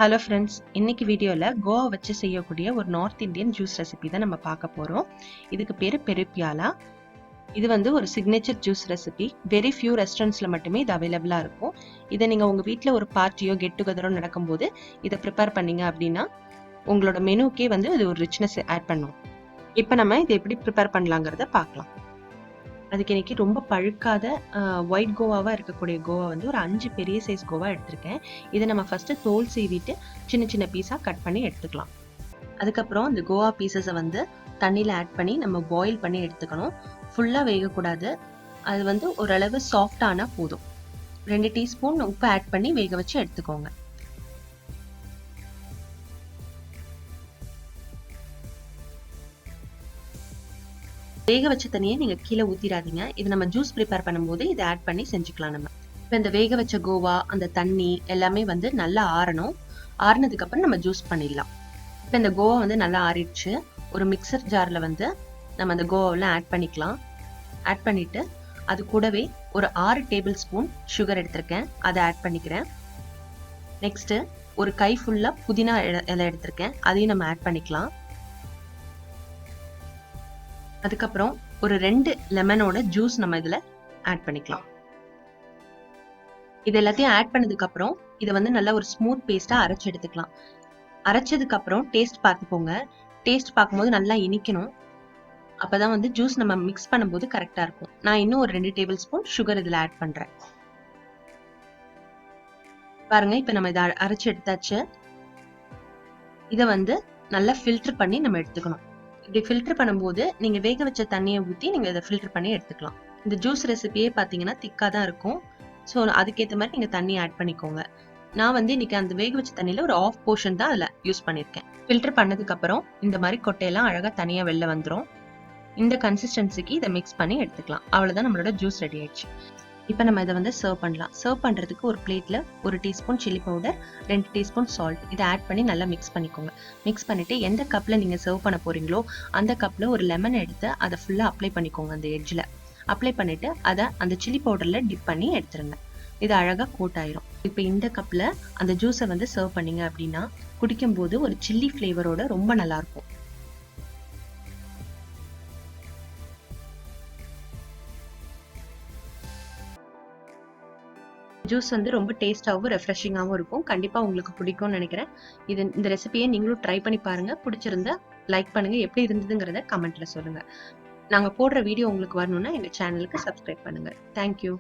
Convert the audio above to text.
Hello friends, இன்னைக்கு வீடியோவில் கோவா வச்சு செய்யக்கூடிய ஒரு நார்த் இந்தியன் ஜூஸ் ரெசிபி தான் நம்ம பார்க்க போகிறோம். இதுக்கு பேர் பெரு பியாலா. இது வந்து ஒரு signature juice recipe. Very few ரெஸ்டாரண்ட்ஸில் மட்டுமே இது அவைலபிளாக இருக்கும். இதை நீங்கள் உங்கள் வீட்டில் ஒரு பார்ட்டியோ கெட் டுகெதரோ நடக்கும்போது இதை ப்ரிப்பேர் பண்ணீங்க அப்படின்னா உங்களோட மெனுக்கே வந்து இது ஒரு ரிச்னஸ் ஆட் பண்ணும். இப்போ நம்ம இதை எப்படி ப்ரிப்பேர் பண்ணலாங்கிறத பார்க்கலாம். அதுக்கு இன்னைக்கு ரொம்ப பழுக்காத ஒயிட் கோவாவாக இருக்கக்கூடிய கோவா வந்து ஒரு 5 பெரிய சைஸ் கோவா எடுத்திருக்கேன். இதை நம்ம ஃபஸ்ட்டு தோல் சீவிட்டு சின்ன சின்ன பீஸாக கட் பண்ணி எடுத்துக்கலாம். அதுக்கப்புறம் இந்த கோவா பீசஸை வந்து தண்ணியில் ஆட் பண்ணி நம்ம பாயில் பண்ணி எடுத்துக்கணும். ஃபுல்லாக வேகக்கூடாது. அது வந்து ஓரளவு சாஃப்டானால் போதும். 2 டீஸ்பூன் உப்பு ஆட் பண்ணி வேக வச்சு எடுத்துக்கோங்க. வேக வச்ச தண்ணியை நீங்கள் கீழே ஊற்றிடாதீங்க. இது நம்ம ஜூஸ் ப்ரிப்பேர் பண்ணும்போது இதை ஆட் பண்ணி செஞ்சுக்கலாம். நம்ம இப்போ இந்த வேக வச்ச கோவா, அந்த தண்ணி எல்லாமே வந்து நல்லா ஆறணும். ஆறினதுக்கப்புறம் நம்ம ஜூஸ் பண்ணிடலாம். இப்போ இந்த கோவா வந்து நல்லா ஆறிடுச்சு. ஒரு மிக்சர் ஜாரில் வந்து நம்ம அந்த கோவாவெல்லாம் ஆட் பண்ணிக்கலாம். ஆட் பண்ணிவிட்டு அது கூடவே ஒரு 6 டேபிள் ஸ்பூன் சுகர் எடுத்திருக்கேன், அதை ஆட் பண்ணிக்கிறேன். நெக்ஸ்ட்டு ஒரு கை ஃபுல்லாக புதினா இலை எடுத்திருக்கேன், அதையும் நம்ம ஆட் பண்ணிக்கலாம். அதுக்கப்புறம் ஒரு 2 லெமனோட ஜூஸ் நம்ம இதில் ஆட் பண்ணிக்கலாம். இது எல்லாத்தையும் ஆட் பண்ணதுக்கு அப்புறம் இதை வந்து நல்லா ஒரு ஸ்மூத் பேஸ்டா அரைச்சு எடுத்துக்கலாம். அரைச்சதுக்கு அப்புறம் டேஸ்ட் பார்த்துக்கோங்க. டேஸ்ட் பார்க்கும்போது நல்லா இனிக்கணும். அப்பதான் வந்து ஜூஸ் நம்ம மிக்ஸ் பண்ணும்போது கரெக்டா இருக்கும். நான் இன்னும் ஒரு 2 டேபிள் ஸ்பூன் சுகர் இதில் ஆட் பண்றேன். பாருங்க, இப்ப நம்ம இதை அரைச்சு எடுத்தாச்சு. இதை வந்து நல்லா ஃபில்டர் பண்ணி நம்ம எடுத்துக்கணும். இப்படி ஃபில்டர் பண்ணும்போது நீங்க வேக வச்ச தண்ணியை ஊற்றி நீங்க இதை ஃபில்டர் பண்ணி எடுத்துக்கலாம். இந்த ஜூஸ் ரெசிபியே பார்த்தீங்கன்னா திக்காக தான் இருக்கும். ஸோ அதுக்கேற்ற மாதிரி நீங்கள் தண்ணி ஆட் பண்ணிக்கோங்க. நான் வந்து இன்னைக்கு அந்த வேக வச்ச தண்ணியில் ஒரு ஆஃப் போர்ஷன் தான் அதில் யூஸ் பண்ணியிருக்கேன். ஃபில்டர் பண்ணதுக்கப்புறம் இந்த மாதிரி கொட்டையெல்லாம் அழகாக தனியாக வெளில வந்துடும். இந்த கன்சிஸ்டன்சிக்கு இதை மிக்ஸ் பண்ணி எடுத்துக்கலாம். அவ்வளோதான், நம்மளோட ஜூஸ் ரெடி ஆயிடுச்சு. இப்போ நம்ம இதை வந்து சர்வ் பண்ணலாம். சர்வ் பண்ணுறதுக்கு ஒரு பிளேட்டில் 1 teaspoon chilli powder, 2 teaspoon salt இதை ஆட் பண்ணி நல்லா மிக்ஸ் பண்ணிக்கோங்க. மிக்ஸ் பண்ணிவிட்டு எந்த கப்பில் நீங்கள் சர்வ் பண்ண போகிறீங்களோ அந்த கப்பில் ஒரு லெமன் எடுத்து அதை ஃபுல்லாக அப்ளை பண்ணிக்கோங்க. அந்த எட்ஜில் அப்ளை பண்ணிவிட்டு அதை அந்த சில்லி பவுடரில் டிப் பண்ணி எடுத்துருங்க. இது அழகாக கோட் ஆயிரும். இப்போ இந்த கப்பில் அந்த ஜூஸை வந்து சர்வ் பண்ணீங்க அப்படின்னா குடிக்கும்போது ஒரு சில்லி ஃப்ளேவரோட ரொம்ப நல்லாயிருக்கும். ஜூஸ் வந்து ரொம்ப டேஸ்டாகவும் ரெஃப்ரெஷிங்காகவும் இருக்கும். கண்டிப்பாக உங்களுக்கு பிடிக்கும்னு நினைக்கிறேன். இந்த ரெசிபியை நீங்களும் ட்ரை பண்ணி பாருங்கள். பிடிச்சிருந்தா லைக் பண்ணுங்கள். எப்படி இருந்ததுங்கிறத கமெண்ட்டில் சொல்லுங்கள். நாங்கள் போடுற வீடியோ உங்களுக்கு வரணும்னா எங்கள் சேனலுக்கு சப்ஸ்கிரைப் பண்ணுங்கள். தேங்க்யூ.